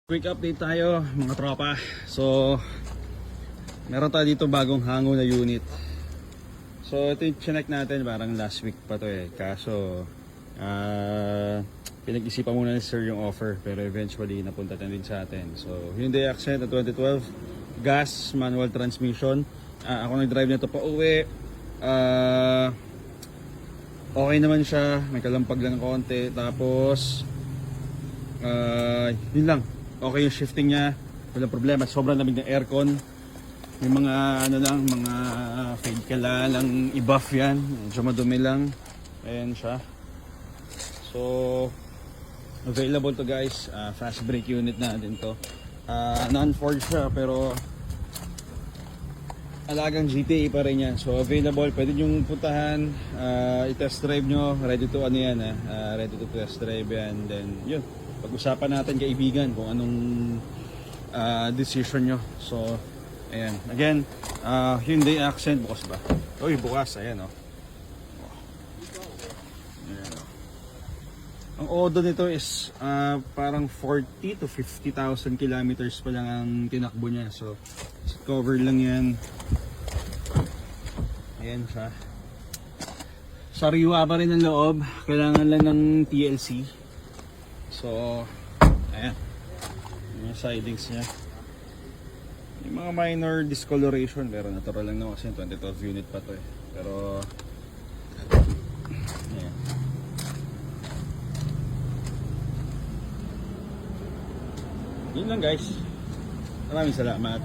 Quick update tayo mga tropa. So meron tayo dito bagong hango na unit. So ito yung chinek natin, parang last week pa to kaso pinag-isipan muna ni sir yung offer, pero eventually napunta na din sa atin. So Hyundai Accent na 2012, gas, manual transmission. Ako nag-drive nito pa uwi. Okay naman siya, may kalampag lang konti. Tapos yun lang, okay yung shifting niya, walang problema. Sobrang lamig ng aircon. May mga mga fade ka lang i-buff yan, medyo madumi lang. Ayan siya. So available to guys, fast brake unit natin to. Non-Ford siya pero alagang GTA pa rin yan. So available, pwede nyo puntahan, i-test drive nyo. Ready to ready to test drive yan. Then yun, pag-usapan natin kaibigan kung anong decision nyo. So ayan, again, Hyundai Accent, bukas ba? Uy, bukas, ayan o. Ayan, o. Ang odo nito is parang 40 to 50,000 kilometers pa lang ang tinakbo niya. So cover lang yan. Ayan siya. Sariwa pa rin ang loob, kailangan lang ng TLC. So ayan, yung sidings niya, yung mga minor discoloration pero natural lang naman kasi 2012 unit pa to pero ayan. Yun lang guys, maraming salamat.